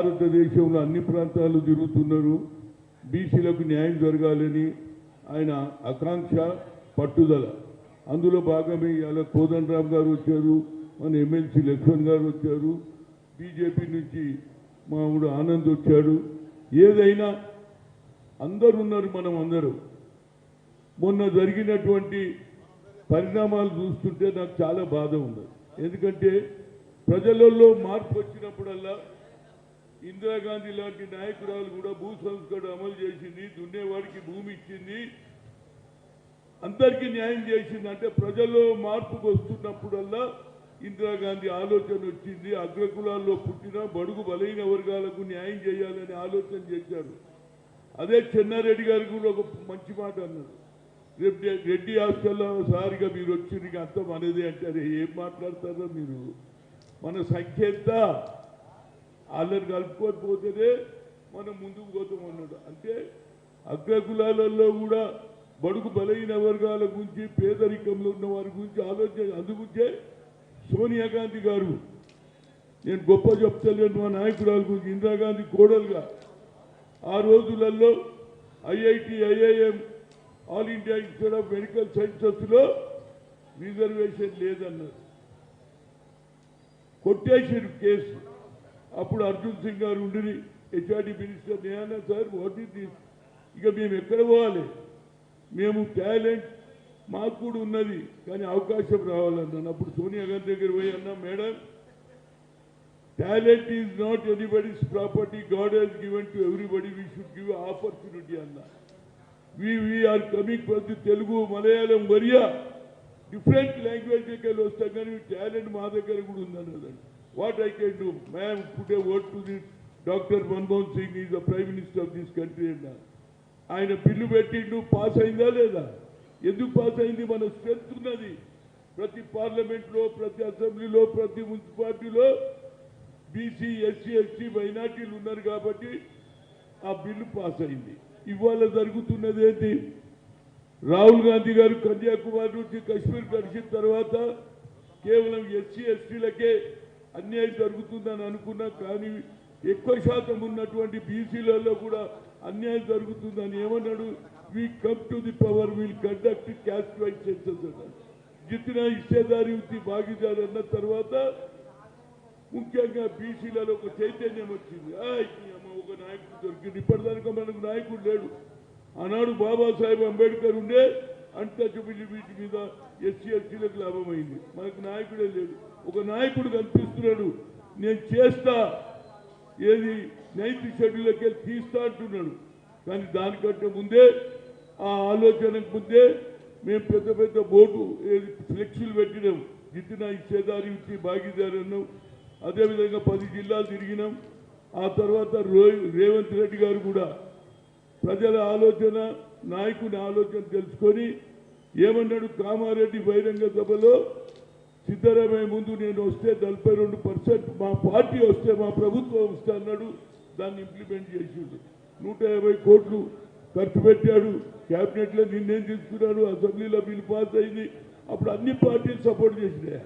భారతదేశంలో అన్ని ప్రాంతాలు తిరుగుతున్నారు. బీసీలకు న్యాయం జరగాలని ఆయన ఆకాంక్ష, పట్టుదల. అందులో భాగమే ఇవాళ కోదండరామ్ గారు వచ్చారు, మన ఎమ్మెల్సీ లక్ష్మణ్ గారు వచ్చారు, బీజేపీ నుంచి మామూడు ఆనంద్ వచ్చాడు. ఏదైనా అందరు ఉన్నారు, మనం అందరూ. మొన్న జరిగినటువంటి పరిణామాలు చూస్తుంటే నాకు చాలా బాధ ఉంది. ఎందుకంటే ప్రజలలో మార్పు వచ్చినప్పుడల్లా ఇందిరాగాంధీ లాంటి నాయకురాలు కూడా భూ సంస్కరణ అమలు చేసింది, దున్నేవాడికి భూమి ఇచ్చింది, అందరికీ న్యాయం చేసింది. అంటే ప్రజల్లో మార్పుకు వస్తున్నప్పుడల్లా ఇందిరాగాంధీ ఆలోచన వచ్చింది. అగ్రకులాల్లో పుట్టిన బడుగు బలైన వర్గాలకు న్యాయం చేయాలని ఆలోచన చేశారు. అదే చెన్నారెడ్డి గారు కూడా ఒక మంచి మాట అన్నారు. రెడ్డి హాస్టల్లో సారిగా మీరు వచ్చి అంత మనదే అంటారు. ఏం మాట్లాడతారో మీరు? మన సంఖ్య ఎంత? వాళ్ళని కలుపుకోకపోతేనే మనం ముందుకు పోతాం అన్నాడు. అంటే అగ్రకులాలలో కూడా బడుగు బలైన వర్గాల గురించి, పేదరికంలో ఉన్న వారి గురించి ఆలోచన. అందుగురించే సోనియా గాంధీ గారు, నేను గొప్ప చెప్తలేను మా నాయకురాలు గురించి, ఇందిరాగాంధీ కోడలుగా ఆ రోజులలో IIT, IIM, all India institute of medical సైన్సెస్లో రిజర్వేషన్ లేదన్నారు. కొట్టేసారు కేసు. అప్పుడు అర్జున్ సింగ్ గారు ఉండి హెచ్ఆర్డి మినిస్టర్, నేనా సార్ వాట్ ఈస్ దిస్, ఇక మేము ఎక్కడ పోవాలి? మేము టాలెంట్ మాకు కూడా ఉన్నది, కానీ అవకాశం రావాలన్నాను. అప్పుడు సోనియా గాంధీ దగ్గర పోయి అన్నా, madam, talent is not anybody's property, god has given to everybody, we should give opportunity అన్నా. We are coming from the Telugu, Malayalam, Oriya, different language దగ్గర వస్తాం, కానీ టాలెంట్ మా దగ్గర కూడా ఉందన్నదండి. What I can do ma'am, put a word to the doctor Manmohan Singh, is the prime minister of this country అన్నా. ఆయన బిల్లు పెట్టిండు, పాస్ అయిందా లేదా? ఎందుకు పాస్ అయింది? మన స్ట్రెంత్ ఉన్నది. ప్రతి పార్లమెంట్లో, ప్రతి అసెంబ్లీలో, ప్రతి మున్సిపాలిటీలో బీసీ, ఎస్సీ, ఎస్టీ, మైనార్టీలు ఉన్నారు కాబట్టి ఆ బిల్లు పాస్ అయింది. ఇవాళ జరుగుతున్నది ఏంటి? రాహుల్ గాంధీ గారు కన్యాకుమారి నుంచి కశ్మీర్ కలిసిన తర్వాత కేవలం ఎస్సీ, ఎస్టీలకే అన్యాయం జరుగుతుందని అనుకున్నా, కానీ ఎక్కువ శాతం ఉన్నటువంటి బీసీలలో కూడా అన్యాయం జరుగుతుందని ఏమన్నాడు? We come to the power, will conduct caste wise census అన్నాడు. జితనా హిస్సేదారి ఉత్తి భాగీదారు అన్న తర్వాత ముఖ్యంగా బీసీలలో ఒక చైతన్యం వచ్చింది. ఒక నాయకుడు దొరికింది. ఇప్పటిదాకా మనకు నాయకుడు లేడు. ఆనాడు బాబాసాహెబ్ అంబేద్కర్ ఉండే అన్టచబిలిటీ మీద ఎస్సీ, ఎస్టీలకు లాభమైంది. మనకు నాయకుడే లేడు. ఒక నాయకుడు కనిపిస్తున్నాడు, నేను చేస్తా, ఏది 9th షెడ్యూల్కి వెళ్ళి తీస్తా అంటున్నాడు. కానీ దానికంటే ముందే, ఆ ఆలోచనకు ముందే మేము పెద్ద పెద్ద బోర్డు ఫ్లెక్సీలు పెట్టినాం. జితనా హిస్సేదారి ఉత్తి భాగీదారు అన్నాం. అదేవిధంగా 10 జిల్లాలు తిరిగినాం. ఆ తర్వాత రేవంత్ రెడ్డి గారు కూడా ప్రజల ఆలోచన, నాయకుని ఆలోచన తెలుసుకొని ఏమన్నాడు? కామారెడ్డి బహిరంగ సభలో సిద్ధరామయ్య ముందు నేను వస్తే 42% మా పార్టీ వస్తే, మా ప్రభుత్వం వస్తే అన్నాడు. దాన్ని ఇంప్లిమెంట్ చేసిండు. 150 కోట్లు ఖర్చు పెట్టాడు. క్యాబినెట్లో నిర్ణయం తీసుకున్నాడు. అసెంబ్లీలో బిల్ పాస్ అయింది. అప్పుడు అన్ని పార్టీలు సపోర్ట్ చేసినాయి.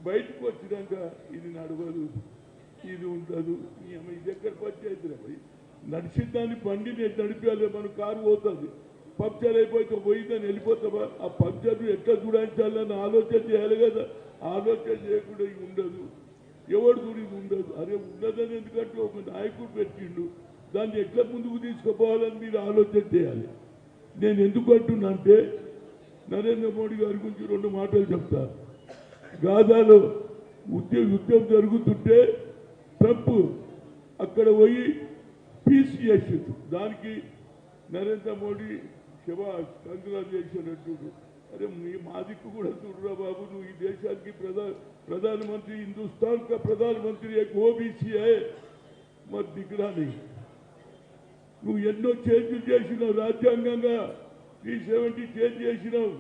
బయటకు వచ్చినాక ఇది నడవదు, ఇది ఉండదు, ఇది ఎక్కడ పంచాయతీ నడిచిందాన్ని బండి నేను నడిపాలి. మన కారు పోతుంది, పంక్చర్ అయిపోతే పోయిందని వెళ్ళిపోతామా? ఆ పంక్చర్ను ఎట్లా చూడాల్చాలని ఆలోచన చేయాలి కదా. ఆలోచన చేయకుండా ఇది ఉండదు, ఎవరు చూడు ఇది ఉండదు. అరే ఉండదని ఎందుకంటే ఒక నాయకుడు పెట్టిండు, దాన్ని ఎట్లా ముందుకు తీసుకుపోవాలని మీరు ఆలోచన చేయాలి. నేను ఎందుకు అంటున్నా అంటే, నరేంద్ర మోడీ గారి గురించి 2 మాటలు చెప్తా. గాజాలో యుద్ధం జరుగుతుంటే ట్రంప్ అక్కడ పోయి పీస్ చేసిండు. దానికి నరేంద్ర మోడీ శబాష్, కంగ్రాచులేషన్ అంటుడు. అరే మా దిక్కు కూడా చూడరా బాబు, నువ్వు ఈ దేశానికి ప్రధానమంత్రి, హిందుస్థాన్ కా ప్రధానమంత్రి ఓబీసీ మరి దిగురాని. నువ్వు ఎన్నో చేంజ్లు చేసినావు రాజ్యాంగంగా. 370 చేంజ్ చేసినావు,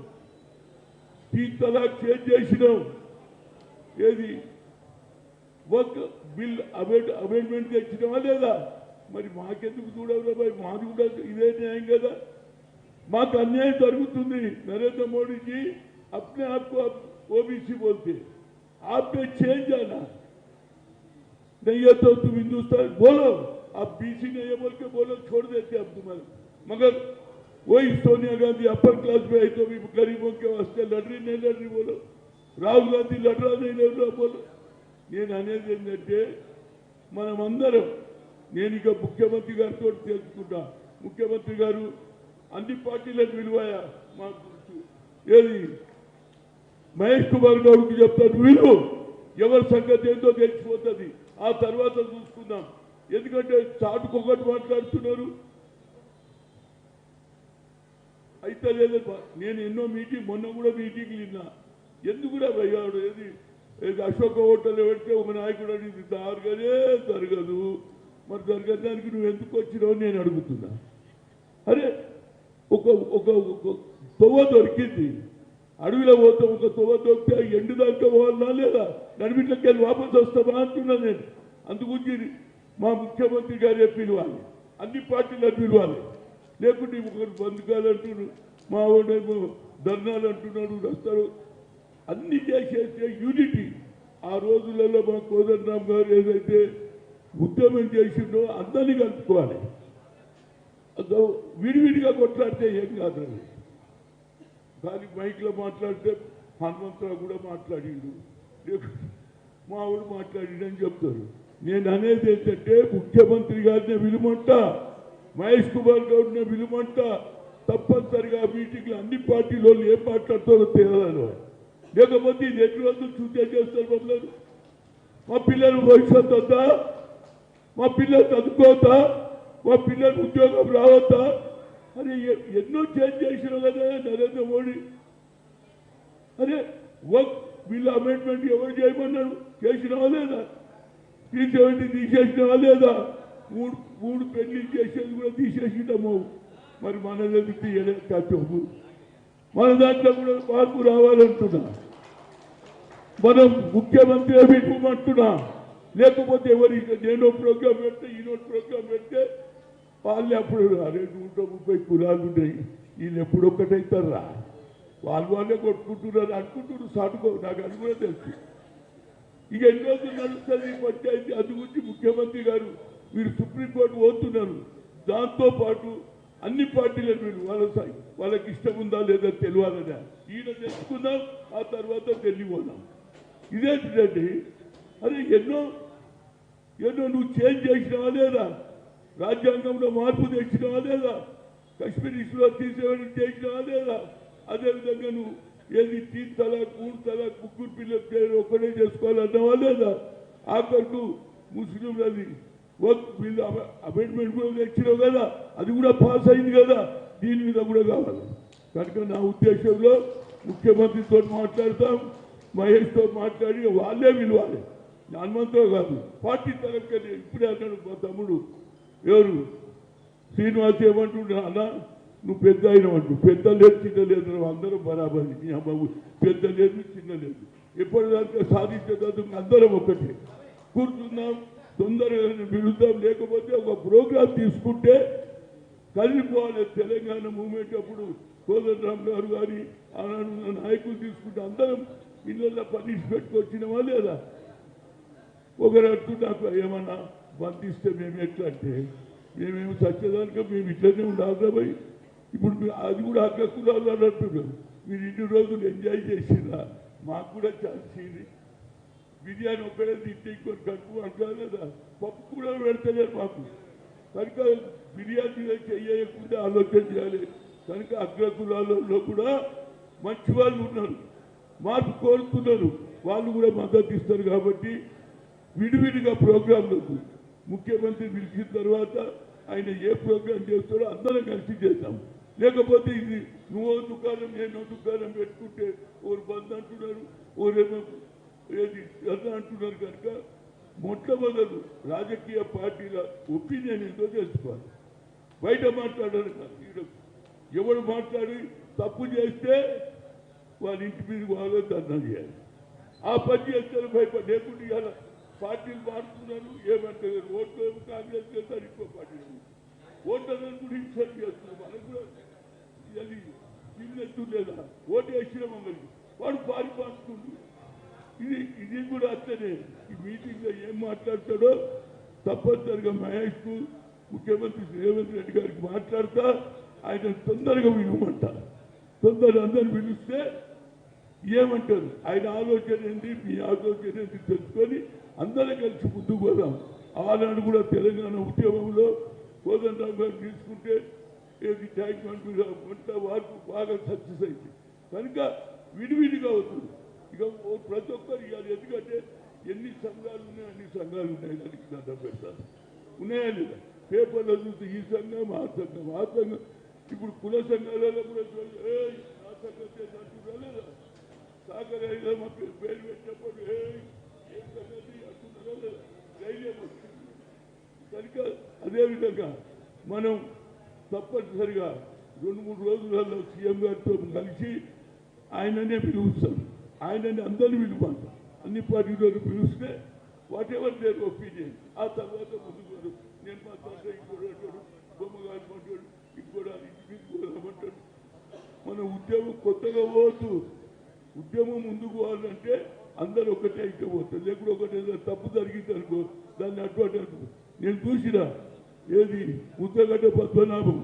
3 తలాక్ చేంజ్ చేసినావు. ఏది వర్క్ బిల్ అమెండ్మెంట్ తెచ్చినావా లేదా? మరి మాకెందుకు చూడవురా బాయ్? మాది కూడా ఇదే న్యాయం కదా. మాకు అన్యాయం జరుగుతుంది. నరేంద్ర మోడీ जी अपने आप को ओबीसी बोलते, आप पे चेंज आना। नहीं है तो तुम हिंदुस्तान बोलो, अब बीसी नहीं है बोल के बोलो, छोड़ देते अब तुम्हारे। मगर वही सोनिया गांधी अपर क्लास में है तो भी गरीबों के वास्ते लड़ रही नहीं लड़ रही बोलो, राहुल गांधी लड़ रहा नहीं लड़ रहा बोलो। నేను అనేది ఏంటంటే మనమందరం, నేను ఇక ముఖ్యమంత్రి గారితో తెలుసుకుంటా, ముఖ్యమంత్రి గారు అన్ని పార్టీలకు విలువయా మాకు ఏది మహేష్ కుమార్ గౌడ్కి చెప్తాను, వీళ్ళు ఎవరి సంగతి ఏందో తెలిసిపోతుంది, ఆ తర్వాత చూసుకుందాం. ఎందుకంటే చాటుకొకటి మాట్లాడుతున్నారు, అయితే లేదని. నేను ఎన్నో మీటింగ్, మొన్న కూడా మీటింగ్లు విన్నా, ఎందుకు కూడా భయ్యాడు ఏది అశోక హోటల్ పెడితే ఒక నాయకుడు అడిగింది జరగదు, మరి జరగడానికి నువ్వు ఎందుకు వచ్చినావు నేను అడుగుతున్నా. అరే ఒక ఒక తొవ్వ దొరికింది, అడవిలో పోతాం, ఒక తొవ్వ దొరికితే ఎండు దాకా పోవాలన్నా లేదా, నడిమిట్లకి వెళ్ళి వాపసు వస్తామా అంటున్నా నేను. అందుగురించి మా ముఖ్యమంత్రి గారే పిలవాలి, అన్ని పార్టీలకు పిలవాలి, లేకుంటే ఒకరు బంధుకాలు అంటున్నారు, మా వాడేమో ధర్నాలు అంటున్నాడు, వస్తారు. అన్ని చేసేస్తే యూనిటీ. ఆ రోజులలో మా కోదండరామ్ గారు ఏదైతే ఉద్యమం చేసిండో అందరినీ కలుపుకోవాలి, విడివిడిగా కొట్లాడితే ఏం కాదు. కానీ మైక్లో మాట్లాడితే హనుమంతరావు కూడా మాట్లాడిండు, మా వాడు మాట్లాడిండని చెప్తారు. నేను అనేది ఏంటంటే ముఖ్యమంత్రి గారిని విలుమంట, మహేష్ కుమార్ గౌడ్ని విలుమంట, తప్పనిసరిగా మీటింగ్లో అన్ని పార్టీలో ఏం మాట్లాడతారో తెలియాలి. లేకపోతే ఇది ఎన్ని రోజులు చూసే చేస్తారు మమ్మల్ని. మా పిల్లలు భవిష్యత్తు వద్దా, మా పిల్లలు చదువుకోవద్దా, మా పిల్లలు ఉద్యోగం రావద్దా? అరే ఎన్నో చేంజ్ చేసినావు కదా నరేంద్ర మోడీ. అరే వర్క్ బిల్ అమెండ్మెంట్ ఎవరు చేయమన్నాడు, చేసినావా లేదా? 370 తీసేసినావా లేదా? మూడు పెళ్లి చేసేది కూడా తీసేసినాము. మరి మనది తీయలేదు కాచోపు, మన దాంట్లో కూడా మార్పు రావాలంటున్నా. మనం ముఖ్యమంత్రి ఇవ్వమంటున్నా, లేకపోతే ఎవరి నేనో ప్రోగ్రాం పెడితే ఈనో ప్రోగ్రాం పెడితే వాళ్ళే అప్పుడు 130 కులాలు ఉన్నాయి, వీళ్ళు ఎప్పుడు ఒక్కటవుతారా, వాళ్ళే కొట్టుకుంటున్నారు అనుకుంటున్నారు. సాటుకో, నాకు అది కూడా తెలుసు. ఇక ఎన్ని రోజులు నడుస్తుంది పంచాయతీ. అది గురించి ముఖ్యమంత్రి గారు మీరు సుప్రీంకోర్టు పోతున్నారు, దాంతోపాటు అన్ని పార్టీలను మీరు వాళ్ళకి ఇష్టం ఉందా లేదా తెలియాలనే ఈయన తెచ్చుకుందాం, ఆ తర్వాత తెలియపోదాం. ఇదేంటండి? అరే ఎన్నో నువ్వు చేంజ్ చేసినావా లేదా, రాజ్యాంగంలో మార్పు తెచ్చినావా లేదా, కశ్మీర్ ఇష్యూలో తీసేవడం చేసినావా లేదా, అదేవిధంగా నువ్వు ఏది 3 తలాక్ 3 తలాక్ ముగ్గురు పిల్లల పేరు ఒక్కడే చేసుకోవాలన్నావా లేదా, ఆఖరుకు ముస్లింలది వర్క్ బిల్ అమెండ్మెంట్ కూడా తెచ్చినావు కదా, అది కూడా పాస్ అయింది కదా, దీని మీద కూడా కావాలి. కనుక నా ఉద్దేశంలో ముఖ్యమంత్రితో మాట్లాడతాం, మహేష్తో మాట్లాడి వాళ్ళే విలువాలి, హనుమంతరావు కాదు. పార్టీ తరఫున ఇప్పుడే అన్నాడు మా తమ్ముడు ఎవరు శ్రీనివాస్ ఏమంటుండే, అన్న నువ్వు పెద్ద అయినవంటు, పెద్ద లేదు చిన్న లేదు, అందరం బరాబరి, పెద్ద లేదు చిన్న లేదు, ఎప్పటిదాకా సాధించేందుకు అందరం ఒకటి కూర్చుందాం, తొందరగా పిలుద్దాం. లేకపోతే ఒక ప్రోగ్రాం తీసుకుంటే కలిగిపోవాలి. తెలంగాణ మూవ్మెంట్ అప్పుడు కోదండరామ్ గారు కానీ ఆనాడు నాయకులు తీసుకుంటే అందరం ఇళ్ళల్లో పనిష్ పెట్టుకొచ్చినామా లేదా? ఒకరు అంటూ నాకు ఏమన్నా బంధిస్తే మేము ఎట్లా అంటే, మేమేమి సత్యదానిక మేము ఇట్లనే ఉండాలి పోయి, ఇప్పుడు అది కూడా అక్క కులాలు అని అంటున్నారు. మీరు ఇన్ని రోజులు ఎంజాయ్ చేసినా మాకు కూడా ఛాన్స్. బిర్యానీ ఒక్కడే తింటే ఇంకొని కడుపు అంటారు కదా, పప్పు కూడా పెడతలేరు మాకు. కనుక బిర్యానీ చేయకుండా ఆలోచన చేయాలి. కనుక అగ్ర కులాలలో కూడా మంచి వాళ్ళు ఉన్నారు, మార్పు కోరుతున్నారు, వాళ్ళు కూడా మద్దతు ఇస్తారు. కాబట్టి విడివిడిగా ప్రోగ్రాంలకు ముఖ్యమంత్రి పిలిచిన తర్వాత ఆయన ఏ ప్రోగ్రాం చేస్తారో అందరం కలిసి చేద్దాం. లేకపోతే ఇది నువ్వో దుకాణం నేనో దుకాణం పెట్టుకుంటే ఓరు బంద్ అంటున్నారు, ఓరేమో ఏది అర్థం అంటున్నారు. కనుక మొట్టమొదలు రాజకీయ పార్టీల ఒపీనియన్ ఏంటో తెలుసుకోవాలి. బయట మాట్లాడారు కాదు, ఎవరు మాట్లాడి తప్పు చేస్తే వాళ్ళ ఇంటి మీద వాళ్ళే ధర్నా చేయాలి. ఆ పని చేస్తారు భయపడి. లేకుంటే ఇవాళ పార్టీలు మారుతున్నారు, ఏమంటారు ఓట్లు కాంగ్రెస్ చేస్తారు, ఇంకో పార్టీలు ఓట్లను కూడా ఇన్సల్ట్ చేస్తున్నారు. మనకు కూడా ఇది ఇన్నెత్తు లేదా, ఓటు వేసిన మమ్మల్ని వాడు పారిపోతుంది. ఇది కూడా అట్లనే ఈ మీటింగ్లో ఏం మాట్లాడతాడో తప్పనిసరిగా మహేష్కు ముఖ్యమంత్రి రేవంత్ రెడ్డి గారికి మాట్లాడతా ఆయన తొందరగా వినమంట. తొందరగా అందరిని పిలిస్తే ఏమంటారు ఆయన ఆలోచన ఏంటి మీ ఆలోచన ఏంటి తెలుసుకొని అందరం కలిసి ముందుకు పోదాం. ఆనాడు కూడా తెలంగాణ ఉద్యమంలో కోదండరాం గారు తీసుకుంటే ఏది ట్యాంక్ వంట వార్పు బాగా సక్సెస్ అయింది. కనుక విడివిడిగా అవుతుంది. ఇక ప్రతి ఒక్కరు ఇవ్వాలి. ఎందుకంటే ఎన్ని సంఘాలు ఉన్నాయి అన్ని సంఘాలు ఉన్నాయి. దానికి దండం పెడతారు ఉన్నాయా లేదా పేపర్లో చూస్తే ఈ సంఘం ఆ సంఘం ఆ సంఘం. ఇప్పుడు కుల సంఘాలలో కూడా ఆ సంఘం అంటున్నా లేదా సాగర మా పేరు పెట్టినప్పుడు ఏం సంగతి అంటున్నారా లేదా ధైర్యం వస్తుంది. కనుక అదేవిధంగా మనం తప్పనిసరిగా 2-3 రోజులలో సీఎం గారితో కలిసి ఆయననే పిలుస్తాం. ఆయనని అందరినీ పిలువంటాం. అన్ని పార్టీలను పిలిస్తే వాట్ ఎవర్ దేర్ ఒపీనియన్ ఆ తర్వాత ముందుకు నేను మా తండ్రి ఇంకోటి అంటాడు బొమ్మగారు అంటాడు ఇంకోటి ఇంటికి మన ఉద్యమం కొత్తగా పోవద్దు. ఉద్యమం ముందుకు పోవాలంటే అందరూ ఒకటే అయితే పోతారు. లేకుండా ఒకటే తప్పు జరిగింది అనుకో దాన్ని అటువంటి నేను చూసినా ఏది ముద్దగడ్డ పద్మనాభం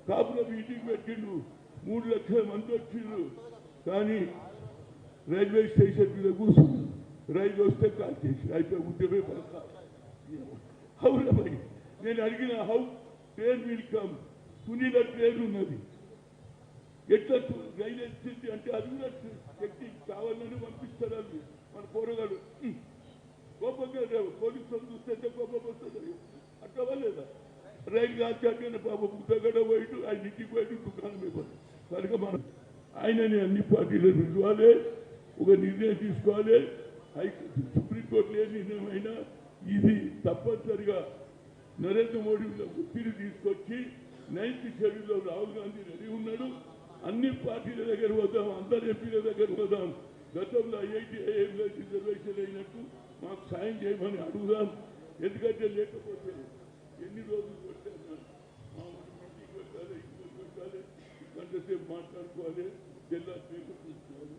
కాపుల మీటింగ్ పెట్టిండు 3 లక్షల మంది వచ్చిండ్రు. కానీ రైల్వే స్టేషన్ మీద కూర్చున్నారు. రైలు వస్తే కాల్ చేసి అయిపోయి ఉద్యమే హౌరా భయ్ నేను అడిగిన how train will come Sunila train ఉన్నది ఎట్లా రైలు వచ్చింది అంటే అది కూడా శక్తి కావాలని పంపిస్తారు. అది మన పోరగాడు కోపంగా పోలీసులు చూస్తే కోపం వస్తుంది. అట్లా లేదా రైలు కాల్చాక పాప ముద్దగడ పోయిటు ఆయన ఇంటికి పోయిటు దుకాణం ఇవ్వాలి. కనుక మనం ఆయనని అన్ని పార్టీలను పిలవాలి. ఒక నిర్ణయం తీసుకోవాలి. సుప్రీంకోర్టులో ఏ నిర్ణయం అయినా ఇది తప్పనిసరిగా నరేంద్ర మోడీ ఒత్తిడి తీసుకొచ్చి 9th షెడ్యూల్లో రాహుల్ గాంధీ రెడీ ఉన్నాడు. అన్ని పార్టీల దగ్గర పోదాం. అందరు ఎంపీల దగ్గర పోదాం. గతంలో IIT-IIM రిజర్వేషన్ అయినట్టు మాకు సాయం చేయమని అడుగుదాం. ఎందుకంటే లేకపోతే ఎన్ని రోజులు పెట్టాను మీటింగ్ పెట్టాలి ఇంకోటి పెట్టాలి గంటసేపు మాట్లాడుకోవాలి జిల్లా చూసుకోవాలి.